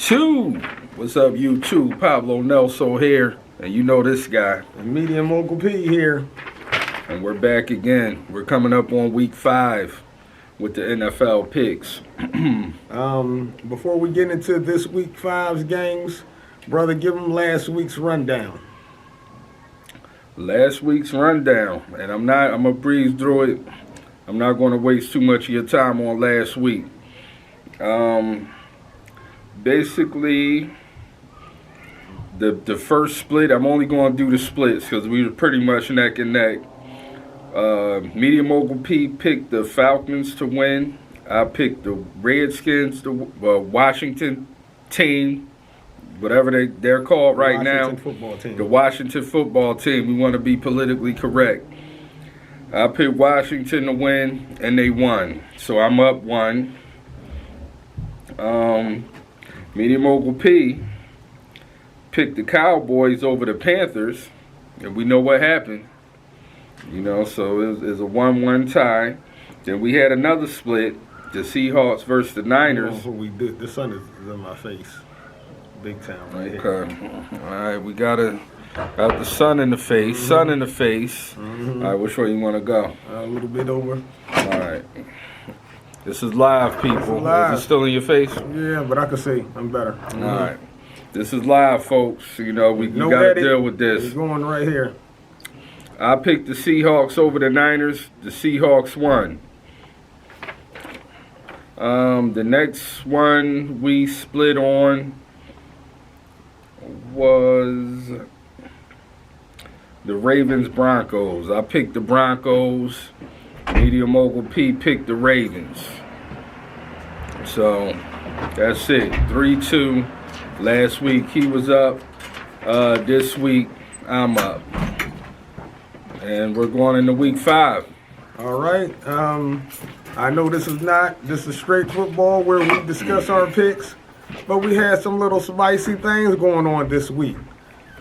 YouTube. What's up, YouTube? Pablo NELSO here, and you know this guy. And Medium Mogul P here. And we're back again. We're coming up on week 5 with the NFL picks. Before we get into this week 5's games, brother, give them last week's rundown. Last week's rundown, and I'm gonna breeze through it. I'm not gonna waste too much of your time on last week. Basically, the first split, I'm only going to do the splits because we were pretty much neck and neck. Medium Mogul P picked the Falcons to win. I picked the Redskins, the Washington team, whatever they're called right now. The Washington football team. We want to be politically correct. I picked Washington to win, and they won. So I'm up 1. Medium Mogul P picked the Cowboys over the Panthers, and we know what happened. You know, so it was a 1-1 tie. Then we had another split, the Seahawks versus the Niners. What we did. The sun is in my face, big time right here. Okay, all right, we got the sun in the face, sun in the face. All right, which way you want to go? A little bit over. All right. This is live, people. Live. Is it still in your face? Yeah, but I can see. I'm better. All right. This is live, folks. You know, we got to deal with this. It's going right here. I picked the Seahawks over the Niners. The Seahawks won. The next one we split on was the Ravens-Broncos. I picked the Broncos. Medium Mogul P picked the Ravens. So that's it. 3-2. Last week he was up. This week I'm up. And we're going into week 5. All right. I know this is straight football where we discuss our picks, but we had some little spicy things going on this week.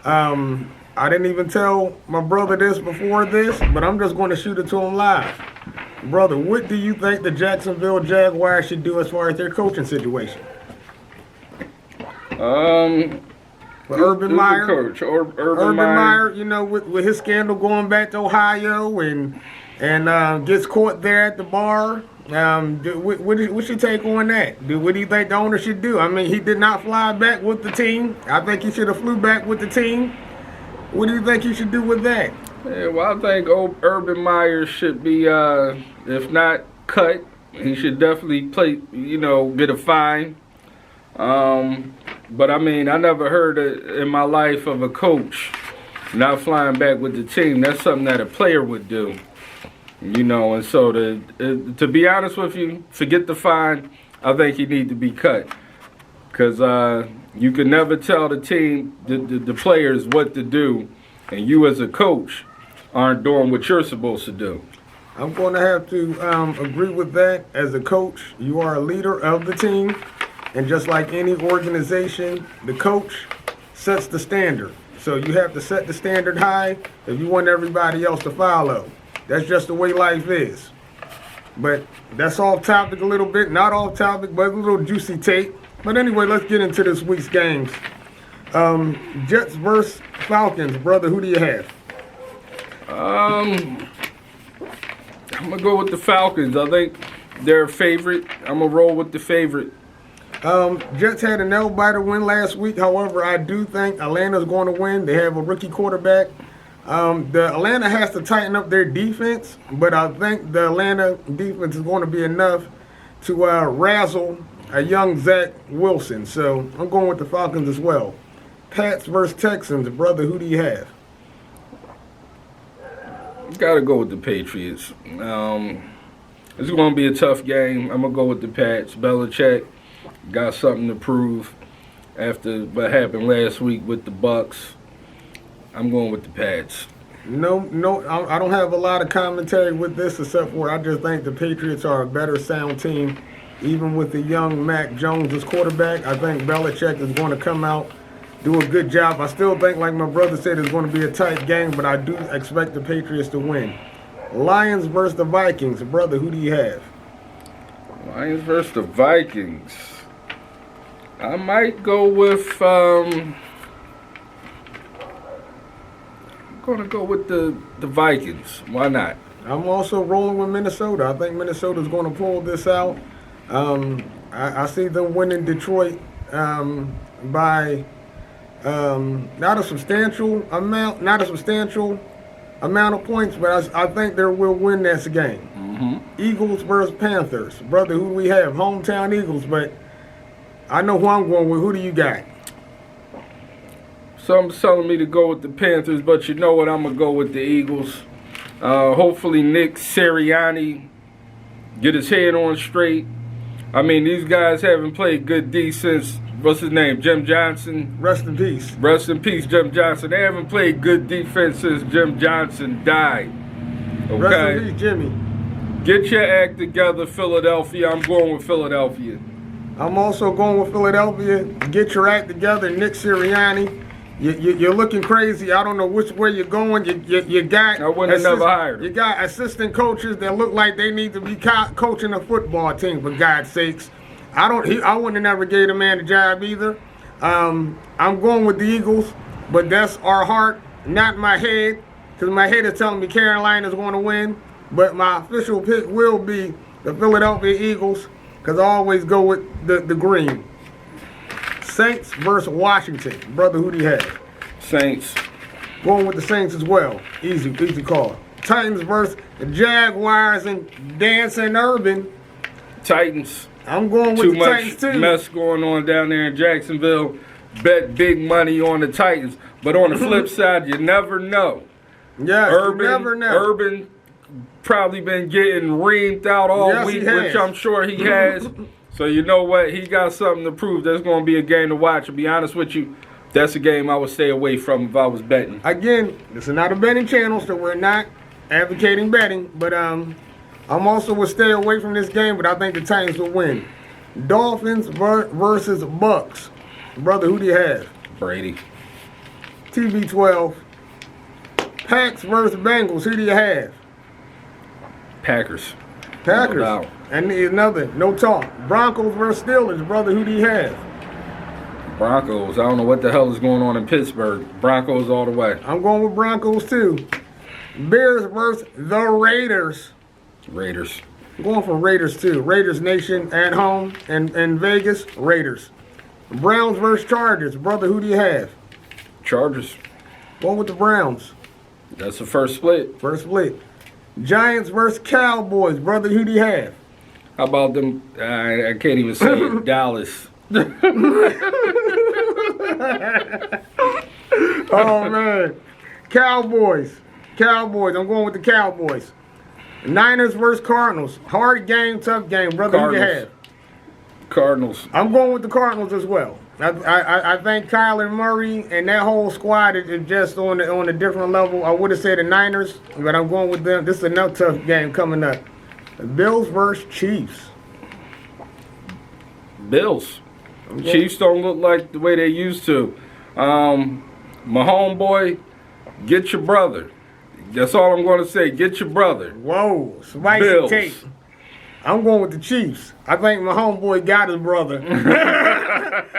I didn't even tell my brother this before this, but I'm just going to shoot it to him live. Brother, what do you think the Jacksonville Jaguars should do as far as their coaching situation? Urban Meyer, coach, Urban Meyer, you know, with his scandal going back to Ohio and gets caught there at the bar. What's your take on that? What do you think the owner should do? I mean, he did not fly back with the team. I think he should have flew back with the team. What do you think he should do with that? Yeah, well, I think Urban Meyer should be, if not cut, he should definitely get a fine. But I mean, I never heard in my life of a coach not flying back with the team. That's something that a player would do, you know. And so to be honest with you, forget the fine. I think he need to be cut because you can never tell the team, the players what to do, and you as a coach aren't doing what you're supposed to do. I'm going to have to agree with that. As a coach, you are a leader of the team. And just like any organization, the coach sets the standard. So you have to set the standard high if you want everybody else to follow. That's just the way life is. But that's off topic a little bit. Not off topic, but a little juicy take. But anyway, let's get into this week's games. Jets versus Falcons. Brother, who do you have? I'm going to go with the Falcons. I think they're a favorite. I'm going to roll with the favorite. Jets had a nail-biter win last week. However, I do think Atlanta's going to win. They have a rookie quarterback. The Atlanta has to tighten up their defense, but I think the Atlanta defense is going to be enough to razzle a young Zach Wilson. So I'm going with the Falcons as well. Pats versus Texans. Brother, who do you have? Got to go with the Patriots. It's going to be a tough game. I'm going to go with the Pats. Belichick got something to prove after what happened last week with the Bucks. I'm going with the Pats. No, I don't have a lot of commentary with this except for I just think the Patriots are a better sound team. Even with the young Mac Jones as quarterback, I think Belichick is going to come out, do a good job. I still think, like my brother said, it's going to be a tight game, but I do expect the Patriots to win. Lions versus the Vikings. Brother, who do you have? Lions versus the Vikings. I might go with... I'm going to go with the Vikings. Why not? I'm also rolling with Minnesota. I think Minnesota's going to pull this out. I see them winning Detroit by not a substantial amount of points, but I think they will win this game. Mm-hmm. Eagles versus Panthers. Brother, who do we have? Hometown Eagles, but I know who I'm going with. Who do you got? Someone's telling me to go with the Panthers, but you know what? I'm going to go with the Eagles. Hopefully Nick Sirianni get his head on straight. I mean, these guys haven't played good D since, what's his name, Jim Johnson? Rest in peace. Rest in peace, Jim Johnson. They haven't played good defense since Jim Johnson died. Okay? Rest in peace, Jimmy. Get your act together, Philadelphia. I'm going with Philadelphia. I'm also going with Philadelphia. Get your act together, Nick Sirianni. You're looking crazy. I don't know which way you're going. You got. I wouldn't have never hired him. You got assistant coaches that look like they need to be coaching a football team. For God's sakes, I wouldn't have never gave a man a job either. I'm going with the Eagles, but that's our heart, not my head, because my head is telling me Carolina's going to win. But my official pick will be the Philadelphia Eagles, because I always go with the green. Saints versus Washington. Brother, who do you have? Saints. Going with the Saints as well. Easy call. Titans versus the Jaguars and Dancing Urban. Titans. I'm going with the Titans too. Too much mess going on down there in Jacksonville. Bet big money on the Titans. But on the flip side, you never know. Yeah, you never know. Urban probably been getting reamed out all week, which I'm sure he has. So you know what? He got something to prove. That's going to be a game to watch. To be honest with you, that's a game I would stay away from if I was betting. Again, this is not a betting channel, so we're not advocating betting. But I'm also would stay away from this game, but I think the Titans will win. Dolphins versus Bucks. Brother, who do you have? Brady. TB12. Packs versus Bengals. Who do you have? Packers. Packers. No doubt. And another, no talk. Broncos versus Steelers. Brother, who do you have? Broncos. I don't know what the hell is going on in Pittsburgh. Broncos all the way. I'm going with Broncos too. Bears versus the Raiders. Raiders. I'm going for Raiders too. Raiders Nation at home in Vegas. Raiders. Browns versus Chargers. Brother, who do you have? Chargers. Going with the Browns. That's the first split. First split. Giants versus Cowboys. Brother, who do you have? How about them? I can't even say it. Dallas. Oh, man. Cowboys. I'm going with the Cowboys. Niners versus Cardinals. Hard game, tough game. Brother, who do you have? Cardinals. I'm going with the Cardinals as well. I think Kyler Murray and that whole squad is just on a different level. I would have said the Niners, but I'm going with them. This is another tough game coming up. Bills versus Chiefs. Bills. Chiefs don't look like the way they used to. My homeboy, get your brother. That's all I'm going to say. Get your brother. Whoa, spicy Bills. take. I'm going with the Chiefs. I think my homeboy got his brother.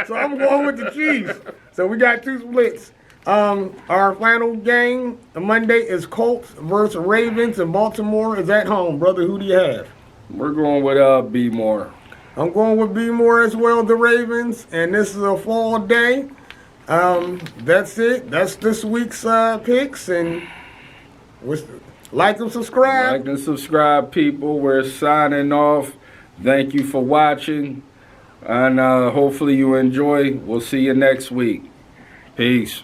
So I'm going with the Chiefs. So we got two splits. Our final game Monday is Colts versus Ravens, and Baltimore is at home. Brother, who do you have? We're going with B. Moore. I'm going with B. Moore as well, the Ravens, and this is a fall day. That's it. That's this week's picks. And like and subscribe. Like and subscribe, people. We're signing off. Thank you for watching. And hopefully you enjoy. We'll see you next week. Peace.